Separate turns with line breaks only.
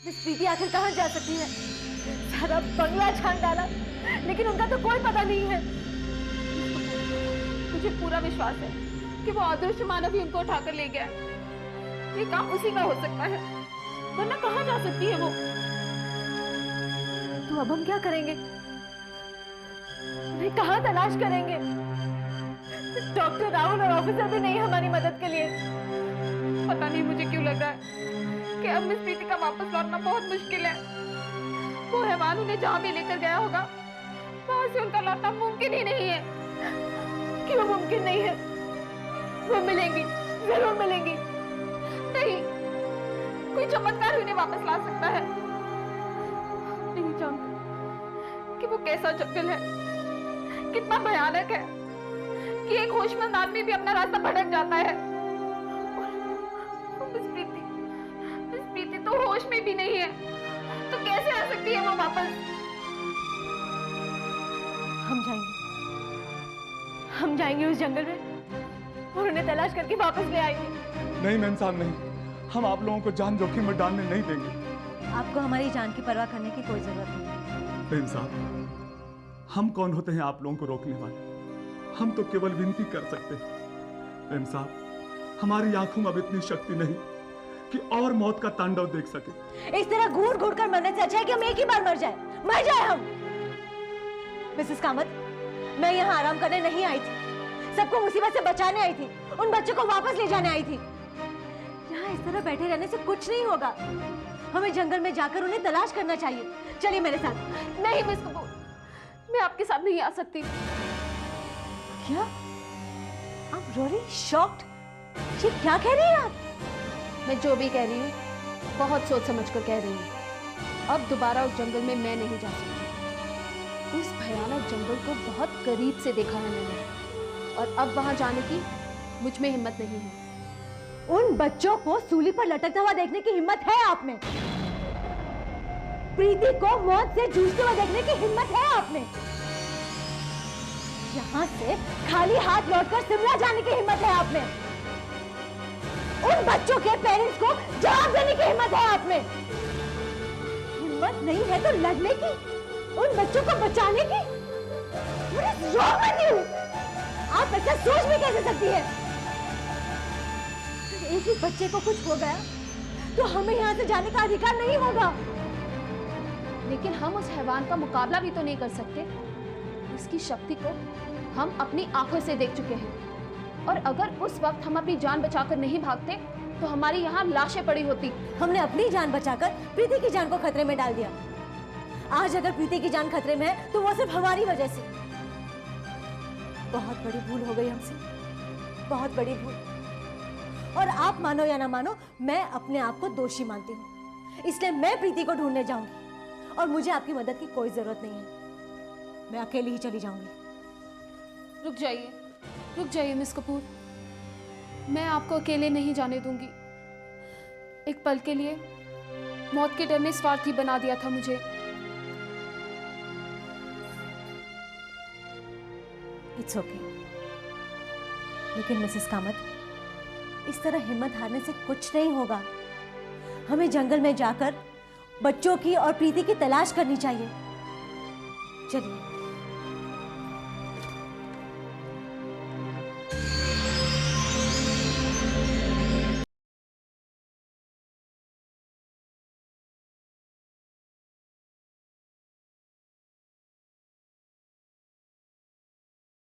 Miss प्रीति आखिर कहाँ जा सकती है? सारा बंगला छान डाला, लेकिन उनका तो कोई पता नहीं है।
मुझे पूरा विश्वास है कि वो अदृश्य मानव ही उनको उठाकर ले गया है। ये काम उसी का हो सकता है, वरना कहाँ जा सकती है वो?
तो अब हम क्या करेंगे? उन्हें कहाँ तलाश करेंगे? डॉक्टर राहुल और ऑफिसर भी नहीं हमारी मदद के लिए।
पता नहीं मुझे क्यों लग रहा है कि अब मिस प्रीति का वापस लौटना बहुत मुश्किल है। वो हैवान उन्हें जहाँ भी लेकर गया होगा, वहां से उनका लौटना मुमकिन ही नहीं है।
क्यों मुमकिन नहीं है? वो मिलेंगी, जरूर मिलेंगी।
नहीं, कोई चमत्कार उन्हें वापस ला सकता है। नहीं जानती कि वो कैसा जंगल है, कितना भयानक है कि एक होशमंद आदमी भी अपना रास्ता भटक जाता है। मिस प्रीति तो होश में भी नहीं है, तो कैसे आ सकती है वो वापस?
हम जाएंगे उस जंगल में और उन्हें तलाश करके वापस ले आएंगे।
नहीं मैम साहब, नहीं, हम आप लोगों को जान जोखिम में डालने नहीं देंगे।
आपको हमारी जान की परवाह करने की कोई जरूरत नहीं।
मैम साहब, हम कौन होते हैं आप लोगों को रोकने वाले? हम तो केवल विनती कर सकते हैं। मैम साहब, हमारी आंखों में अब इतनी शक्ति नहीं कि और मौत का तांडव देख सके।
इस तरह घूर घूर कर मरने से अच्छा है कि हम एक ही बार मर जाए हम। मिसेस कामत, मैं यहाँ आराम करने नहीं आई थी, सबको मुसीबत से बचाने आई थी, उन बच्चों को वापस ले जाने आई थी। यहाँ इस तरह बैठे रहने से कुछ नहीं होगा। हमें जंगल में जाकर उन्हें तलाश करना चाहिए। चलिए मेरे साथ।
नहीं मिस कपूर, मैं आपके साथ नहीं आ सकती।
क्या? I'm really shocked। ये क्या कह रही हैं आप?
मैं जो भी कह रही हूँ, बहुत सोच समझ कर कह रही हूँ। अब दोबारा उस जंगल में मैं नहीं जा सकती। उस भयानक जंगल को बहुत करीब से देखा है मैंने, और अब वहां जाने की मुझ में हिम्मत नहीं है।
उन बच्चों को सूली पर लटकता हुआ देखने की हिम्मत है आप में? प्रीति को मौत से जूझते हुए देखने की हिम्मत है आप में? यहाँ से खाली हाथ लौटकर शिमला जाने की हिम्मत है आप में? उन बच्चों के पेरेंट्स को जवाब देने की हिम्मत है आप में? हिम्मत नहीं है तो लड़ने की, उन बच्चों को बचाने की? What is wrong with you? आप ऐसा सोच भी कैसे सकती है? एक ही बच्चे को कुछ हो गया तो हमें यहाँ से जाने का अधिकार नहीं होगा।
लेकिन हम उस हैवान का मुकाबला भी तो नहीं कर सकते। इसकी शक्ति को हम अपनी आंखों से देख चुके हैं, और अगर उस वक्त हम अपनी जान बचाकर नहीं भागते तो हमारी यहाँ लाशें पड़ी होती।
हमने अपनी जान बचाकर प्रीति की जान को खतरे में डाल दिया। आज अगर प्रीति की जान खतरे में है तो वो सिर्फ हमारी वजह से। बहुत बड़ी भूल हो गई हमसे, बहुत बड़ी भूल। और आप मानो या ना मानो, मैं अपने आप को दोषी मानती हूँ, इसलिए मैं प्रीति को ढूंढने जाऊंगी, और मुझे आपकी मदद की कोई जरूरत नहीं है। मैं अकेली ही चली जाऊंगी।
रुक जाइए मिस कपूर, मैं आपको अकेले नहीं जाने दूंगी। एक पल के लिए मौत के डर ने स्वार्थी बना दिया था मुझे।
It's okay. लेकिन मिसेस कामत, इस तरह हिम्मत हारने से कुछ नहीं होगा। हमें जंगल में जाकर बच्चों की और प्रीति की तलाश करनी चाहिए। चलिए।